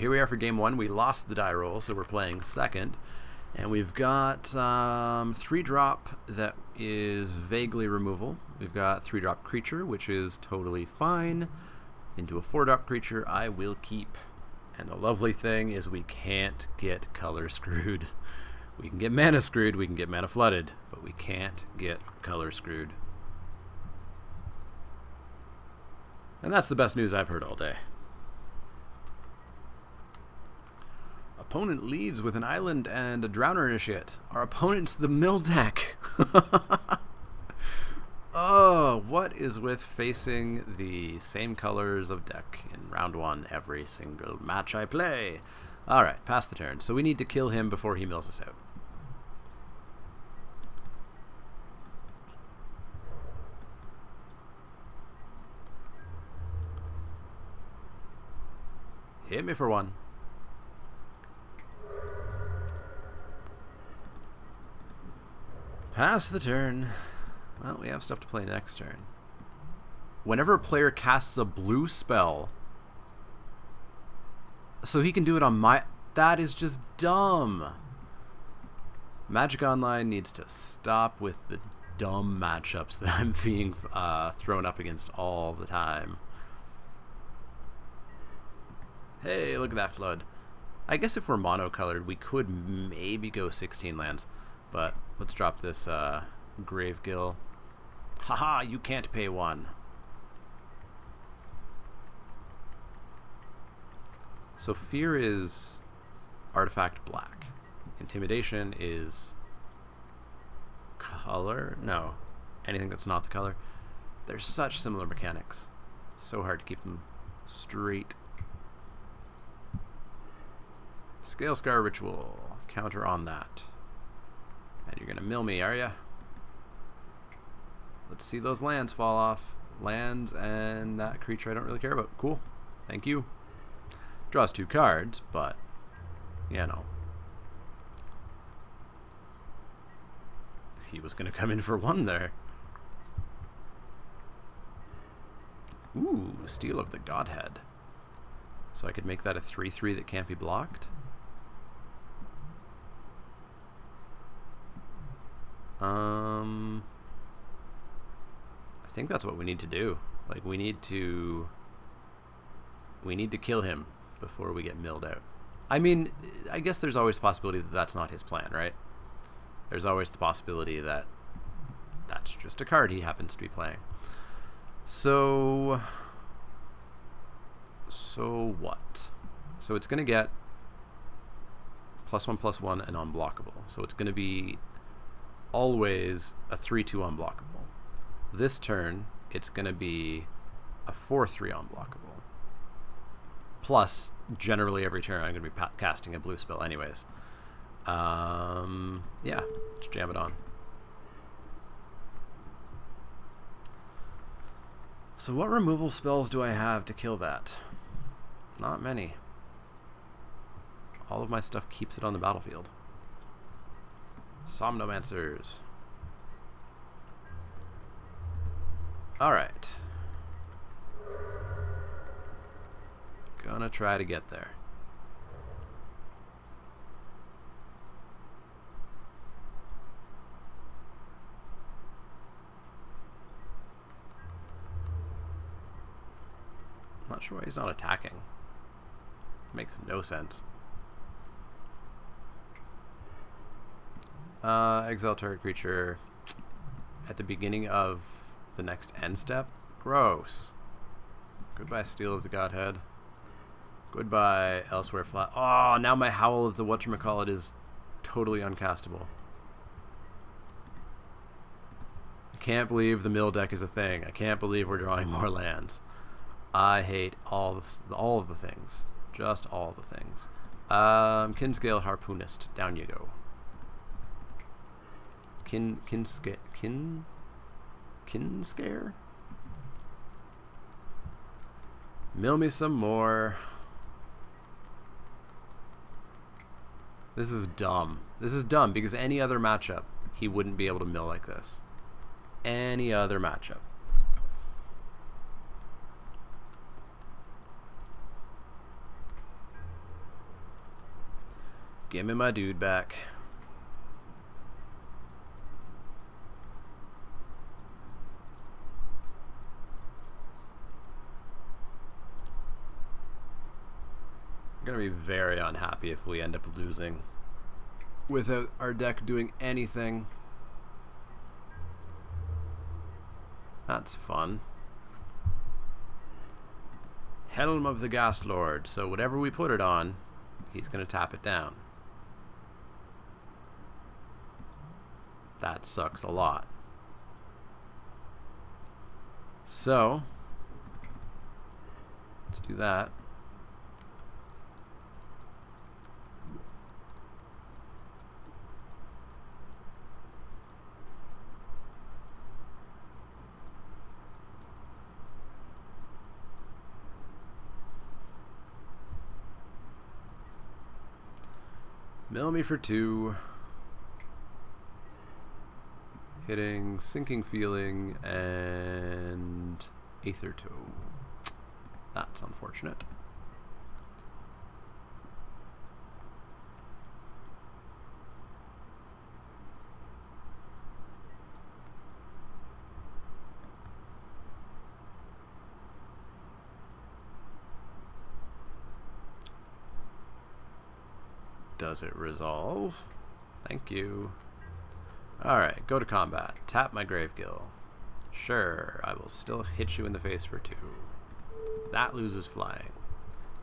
here we are for game one. We lost the die roll, so we're playing second. And we've got 3-drop that is vaguely removal. We've got 3-drop creature, which is totally fine. Into a 4-drop creature, I will keep. And the lovely thing is we can't get color screwed. We can get mana screwed, we can get mana flooded, but we can't get color screwed. And that's the best news I've heard all day. Opponent leads with an island and a Drowner Initiate. Our opponent's the mill deck. Oh, what is with facing the same colors of deck in round one every single match I play? Alright, pass the turn. So we need to kill him before he mills us out. Hit me for one. Pass the turn. Well, we have stuff to play next turn. Whenever a player casts a blue spell, so he can do it on my... That is just dumb. Magic Online needs to stop with the dumb matchups that I'm being thrown up against all the time. Hey, look at that flood. I guess if we're monocolored, we could maybe go 16 lands. But let's drop this Gravegill. Haha, you can't pay one. So fear is artifact black. Intimidation is color? No. Anything that's not the color. They're such similar mechanics. So hard to keep them straight. Scale Scar Ritual. Counter on that. And you're gonna mill me, are ya? Let's see those lands fall off. Lands and that creature I don't really care about. Cool. Thank you. Draws 2 cards, but, you know. He was gonna come in for 1 there. Ooh, Steel of the Godhead. So I could make that a 3/3 that can't be blocked. I think that's what we need to do. Like, we need to kill him before we get milled out. I mean, I guess there's always the possibility that that's not his plan, right? There's always the possibility that that's just a card he happens to be playing. So what? So it's going to get +1/+1 and unblockable. So it's going to be always a 3/2 unblockable. This turn, it's going to be a 4/3 unblockable. Plus, generally every turn I'm going to be casting a blue spell anyways. Yeah, let's jam it on. So what removal spells do I have to kill that? Not many. All of my stuff keeps it on the battlefield. Somnomancers. Alright. Gonna try to get there. Not sure why he's not attacking. Makes no sense. Exile target creature at the beginning of the next end step. Gross. Goodbye, Steel of the Godhead. Goodbye, Elsewhere Flat. Oh, now my Howl of the whatchamacallit is totally uncastable. I can't believe the mill deck is a thing. I can't believe we're drawing more lands. I hate all of the things. Just all the things. Kinscale Harpoonist. Down you go. Kinscare? Mill me some more. This is dumb. This is dumb because any other matchup, he wouldn't be able to mill like this. Any other matchup. Give me my dude back. I'm gonna be very unhappy if we end up losing without our deck doing anything. That's fun. Helm of the Ghast Lord. So whatever we put it on, he's gonna tap it down. That sucks a lot. So let's do that. Mill me for 2. Hitting, Sinking Feeling, and Aether Toe. That's unfortunate. Does it resolve? Thank you. Alright, go to combat. Tap my Gravegill. Sure, I will still hit you in the face for 2. That loses flying.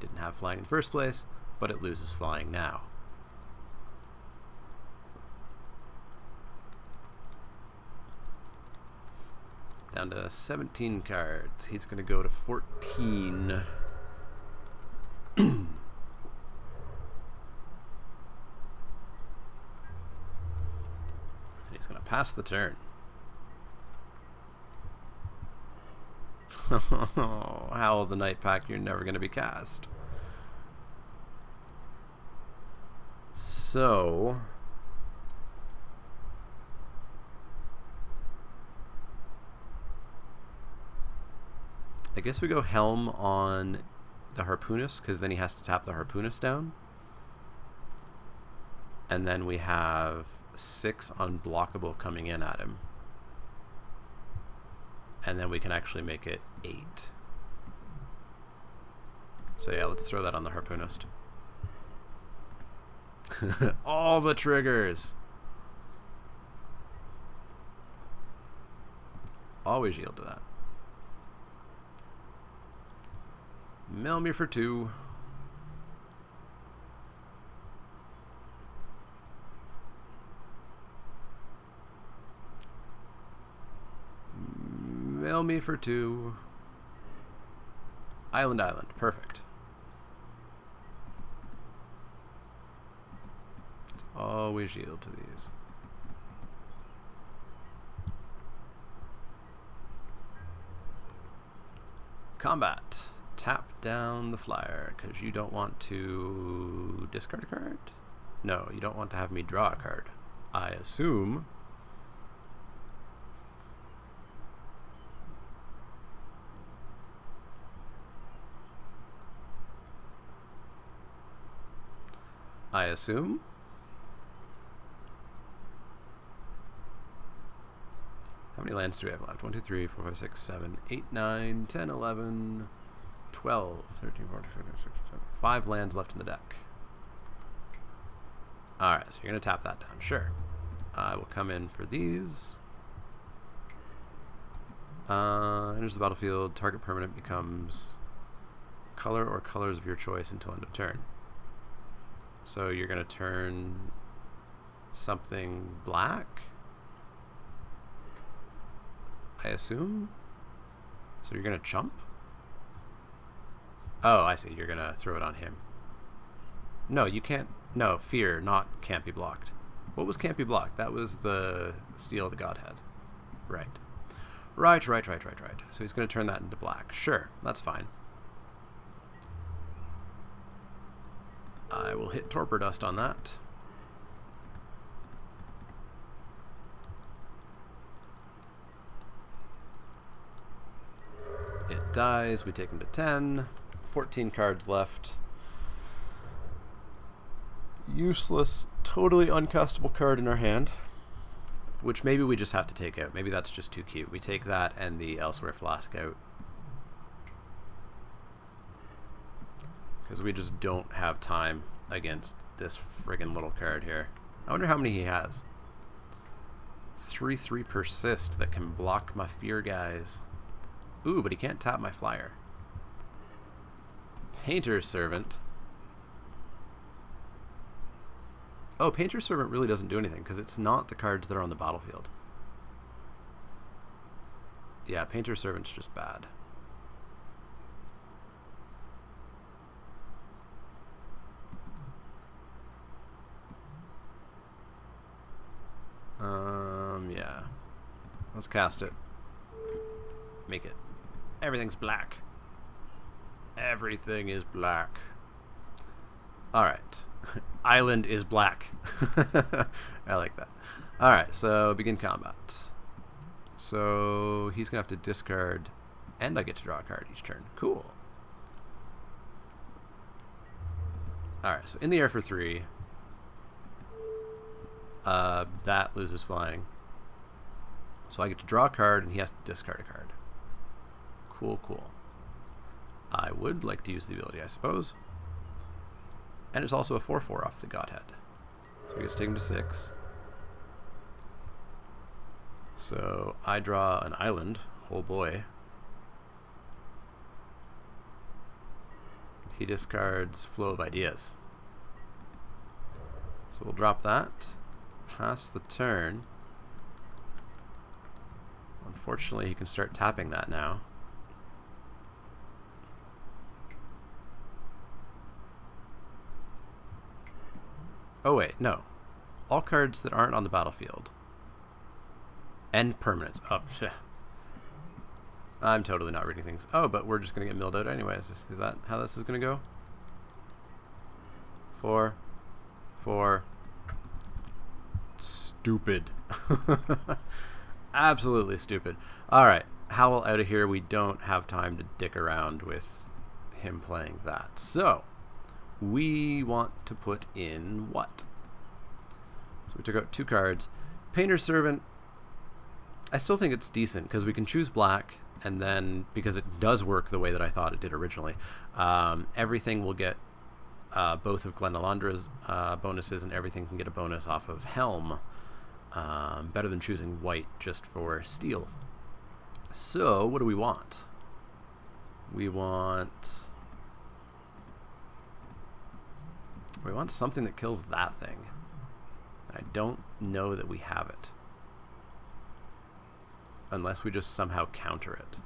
Didn't have flying in the first place, but it loses flying now. Down to 17 cards. He's going to go to 14. He's going to pass the turn. Howl of the Night Pack, you're never going to be cast. So I guess we go Helm on the Harpoonist, because then he has to tap the Harpoonist down. And then we have 6 unblockable coming in at him. And then we can actually make it 8. So yeah, let's throw that on the Harpoonist. All the triggers! Always yield to that. Mill me for 2. Mill me for 2. Island, perfect. Let's always yield to these. Combat. Tap down the flyer, because you don't want to discard a card? No, you don't want to have me draw a card. I assume. How many lands do we have left? 1, 2, 3, 4, 5, 6, 7, 8, 9, 10, 11, 12, 13, 14, 15, 16, 17. 5 lands left in the deck. Alright, so you're going to tap that down. Sure. I will come in for these. Enters the battlefield. Target permanent becomes color or colors of your choice until end of turn. So you're going to turn something black, I assume? So you're going to chump? Oh, I see. You're going to throw it on him. No, you can't. No, fear, not can't be blocked. What was can't be blocked? That was the Steel of the Godhead. Right. Right. So he's going to turn that into black. Sure, that's fine. I will hit Torpor Dust on that. It dies. We take him to 10. 14 cards left. useless, totally uncastable card in our hand, which maybe we just have to take out. Maybe that's just too cute. We take that and the Elsewhere Flask out, because we just don't have time against this friggin' little card here. I wonder how many he has. 3/3 Persist that can block my Fear guys. Ooh, but he can't tap my flyer. Painter's Servant. Oh, Painter's Servant really doesn't do anything because it's not the cards that are on the battlefield. Yeah, Painter's Servant's just bad. Yeah. Let's cast it. Make it. Everything's black. Everything is black. Alright. Island is black. I like that. Alright, so begin combat. So he's going to have to discard, and I get to draw a card each turn. Cool. Alright, so in the air for 3. That loses flying. So I get to draw a card, and he has to discard a card. Cool, cool. I would like to use the ability, I suppose. And it's also a 4/4 off the Godhead. So we get to take him to 6. So I draw an island. Oh boy. He discards Flow of Ideas. So we'll drop that. Pass the turn. Unfortunately, he can start tapping that now. Oh wait, no. All cards that aren't on the battlefield. And permanents. Oh, I'm totally not reading things. Oh, but we're just going to get milled out anyways. Is that how this is going to go? 4. Stupid. Absolutely stupid. Alright, Howl out of here. We don't have time to dick around with him playing that. So, we want to put in what? So we took out 2 cards. Painter's Servant, I still think it's decent because we can choose black, and then because it does work the way that I thought it did originally, everything will get both of Glen Alandra's bonuses, and everything can get a bonus off of Helm. Better than choosing white just for steel. So what do we want? We want something that kills that thing. I don't know that we have it. Unless we just somehow counter it.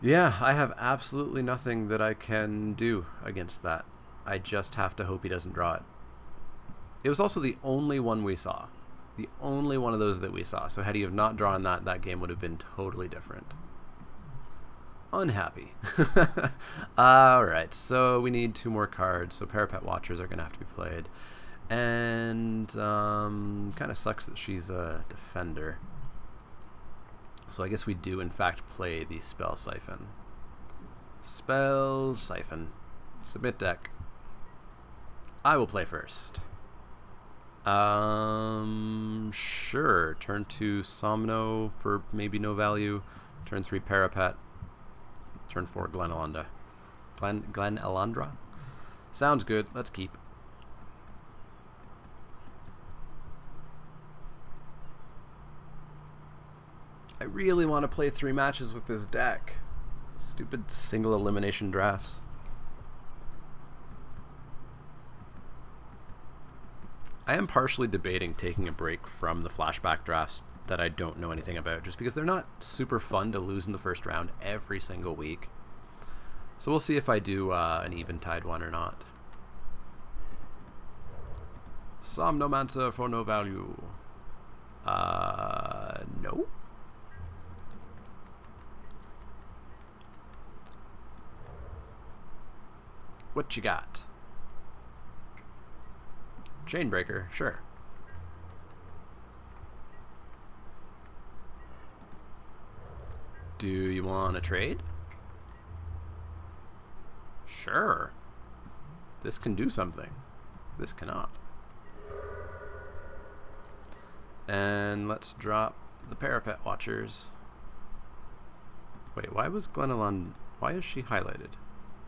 Yeah, I have absolutely nothing that I can do against that. I just have to hope he doesn't draw it. It was also the only one we saw. The only one of those that we saw. So had he have not drawn that, that game would have been totally different. Unhappy. Alright, so we need 2 more cards. So Parapet Watchers are going to have to be played. And kind of sucks that she's a defender. So I guess we do in fact play the Spell Siphon. Spell Siphon. Submit deck. I will play first. Sure. Turn 2 Somno for maybe no value. Turn 3 Parapet. Turn 4 Glen Alandra. Glen Alandra? Sounds good. Let's keep. I really want to play 3 matches with this deck. Stupid single elimination drafts. I am partially debating taking a break from the flashback drafts that I don't know anything about, just because they're not super fun to lose in the first round every single week. So we'll see if I do an Eventide one or not. Somnomancer for no value. No. What you got? Chainbreaker, sure. Do you want to trade? Sure. This can do something. This cannot. And let's drop the Parapet Watchers. Wait, why was Glenelon... Why is she highlighted?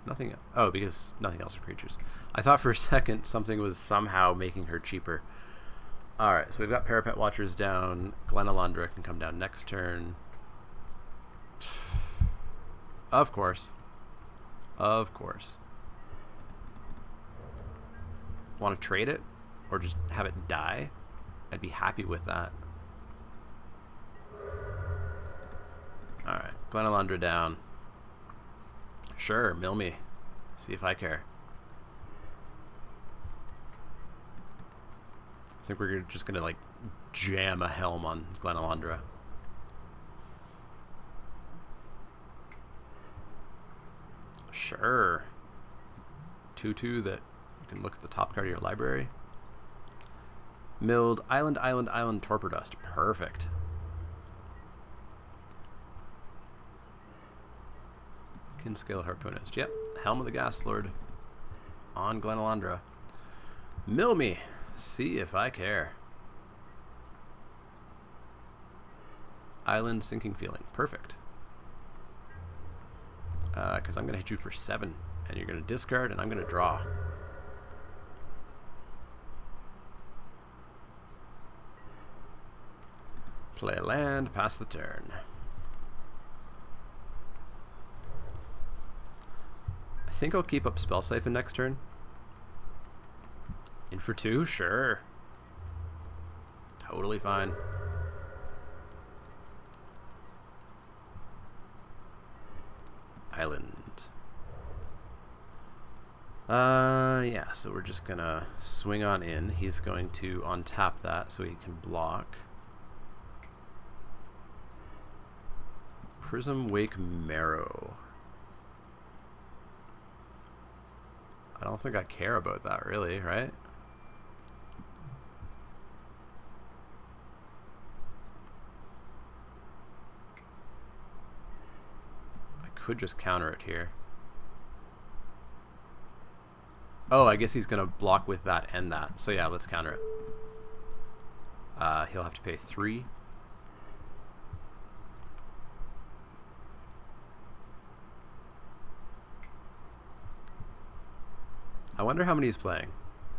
Nothing... Oh, because nothing else for creatures. I thought for a second something was somehow making her cheaper. Alright, so we've got Parapet Watchers down. Glenelandra can come down next turn. Of course. Of course. Want to trade it? Or just have it die? I'd be happy with that. Alright, Glenelandra down. Sure, mill me. See if I care. I think we're just gonna like jam a helm on Glenelandra. Sure. 2/2 that you can look at the top card of your library. Milled Island, Island, Island, Torpor-Dust. Perfect. Kinscale Harpoonist. Yep. Helm of the Gas Lord on Glenelandra. Mill me. See if I care. Island Sinking Feeling. Perfect. Because I'm going to hit you for 7. And you're going to discard, and I'm going to draw. Play a land, pass the turn. I think I'll keep up Spell Siphon next turn. In for 2? Sure. Totally fine. Island. Yeah, so we're just gonna swing on in. He's going to untap that so he can block. Prism Wake Marrow. I don't think I care about that really, right? I could just counter it here. Oh, I guess he's gonna block with that and that. So yeah, let's counter it. He'll have to pay 3. I wonder how many he's playing.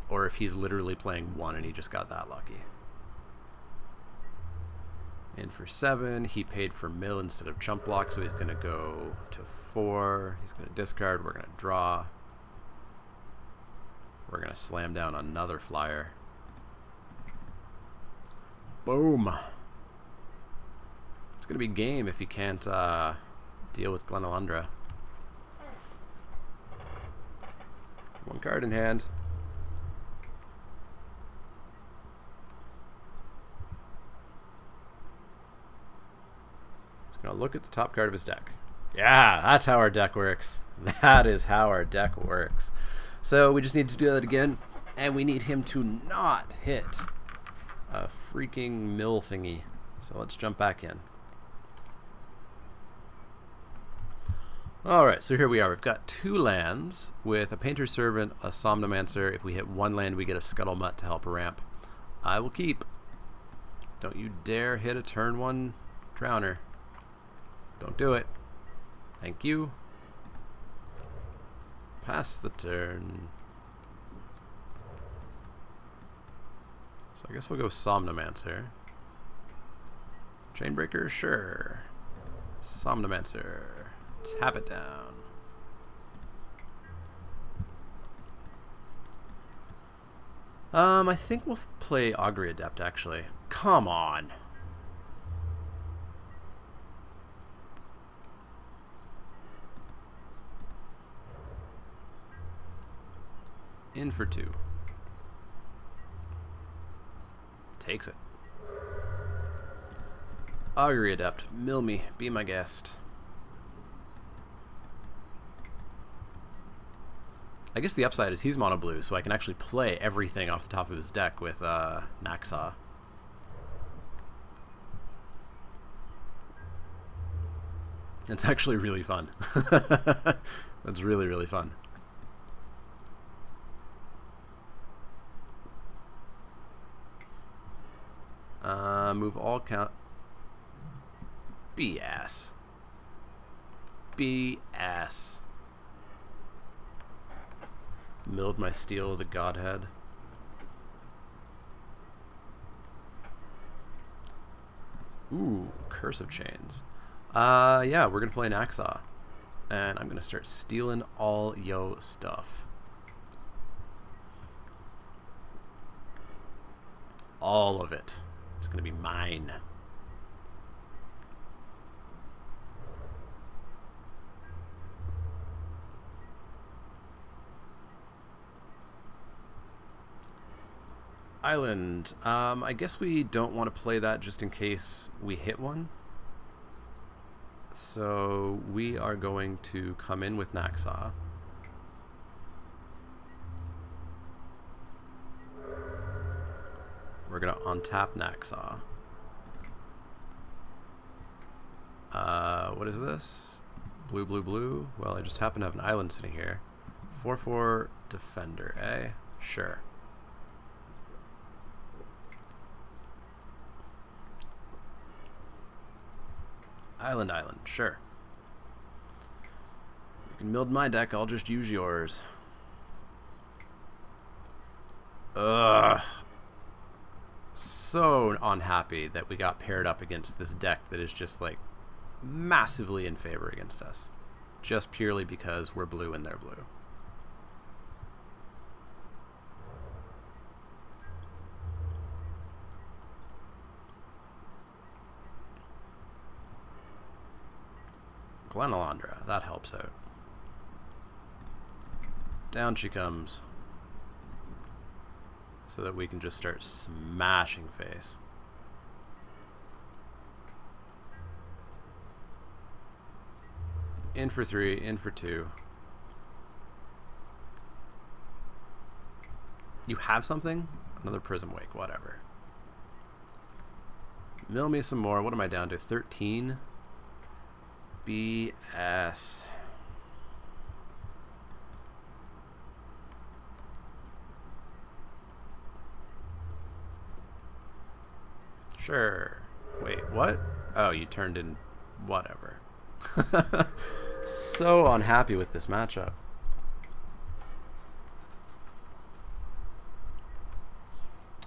Or if he's literally playing 1 and he just got that lucky. In for 7. He paid for mill instead of chump block, so he's going to go to 4. He's going to discard. We're going to draw. We're going to slam down another flyer. Boom. It's going to be game if he can't deal with Glenelandra. 1 card in hand. He's going to look at the top card of his deck. Yeah, that's how our deck works. That is how our deck works. So we just need to do that again, and we need him to not hit a freaking mill thingy. So let's jump back in. Alright, so here we are. We've got 2 lands with a Painter's Servant, a Somnomancer. If we hit 1 land, we get a Scuttlemutt to help ramp. I will keep. Don't you dare hit a turn 1 Drowner. Don't do it. Thank you. Pass the turn. So I guess we'll go Somnomancer. Chainbreaker, sure. Somnomancer. Tap it down. I think we'll play Augury Adept, actually. Come on. In for 2. Takes it. Augury Adept, mill me, be my guest. I guess the upside is he's mono blue, so I can actually play everything off the top of his deck with Naxaw. It's actually really fun. That's really, really fun. Move all count. BS. BS. Milled my steel, the godhead. Ooh, Curse of Chains. Yeah, we're gonna play Naxxaw. And I'm gonna start stealing all yo stuff. All of it. It's gonna be mine. Island. I guess we don't want to play that just in case we hit one. So we are going to come in with Naxxaw. We're going to untap Naxxaw. What is this? Blue, blue, blue. Well, I just happen to have an island sitting here. 4/4 defender, eh? Sure. Island, island, sure. You can build my deck, I'll just use yours. Ugh. So unhappy that we got paired up against this deck that is just like massively in favor against us. Just purely because we're blue and they're blue. Glenalandra, that helps out. Down she comes. So that we can just start smashing face. In for 3, in for 2. You have something? Another Prism Wake, whatever. Mill me some more. What am I down to? 13? BS. Sure. Wait, what? Oh, you turned in whatever. So unhappy with this matchup.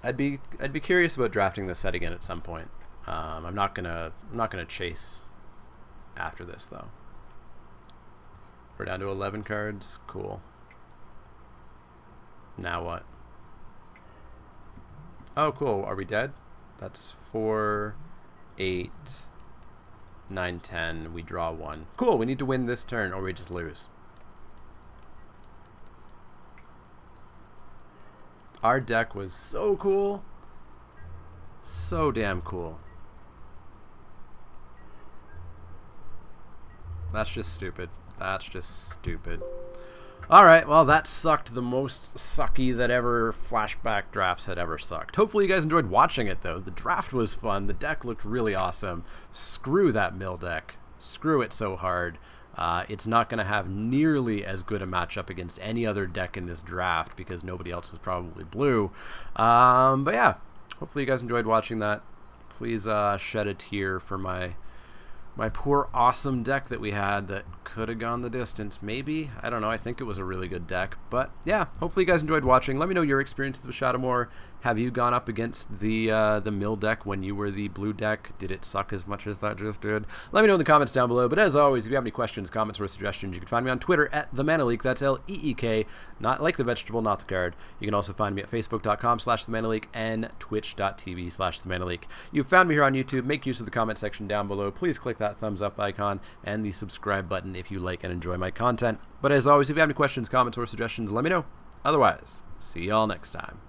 I'd be curious about drafting this set again at some point. I'm not gonna chase after this though. We're down to 11 cards. Cool. Now what? Oh, cool. Are we dead? That's 4, 8, 9, 10. We draw 1. Cool. We need to win this turn or we just lose. Our deck was so cool. So damn cool. That's just stupid. That's just stupid. Alright, well that sucked the most sucky that ever flashback drafts had ever sucked. Hopefully you guys enjoyed watching it though. The draft was fun. The deck looked really awesome. Screw that mill deck. Screw it so hard. It's not going to have nearly as good a matchup against any other deck in this draft because nobody else is probably blue. But yeah, hopefully you guys enjoyed watching that. Please shed a tear for my poor awesome deck that we had that could have gone the distance. Maybe. I don't know. I think it was a really good deck. But yeah, hopefully you guys enjoyed watching. Let me know your experience with Shadowmoor. Have you gone up against the mill deck when you were the blue deck? Did it suck as much as that just did? Let me know in the comments down below. But as always, if you have any questions, comments, or suggestions, you can find me on Twitter at @TheManaLeek. That's L-E-E-K, not like the vegetable, not the card. You can also find me at Facebook.com/TheManaLeek and Twitch.tv/TheManaLeek. You've found me here on YouTube. Make use of the comment section down below. Please click that thumbs up icon and the subscribe button if you like and enjoy my content. But as always, if you have any questions, comments, or suggestions, let me know. Otherwise, see y'all next time.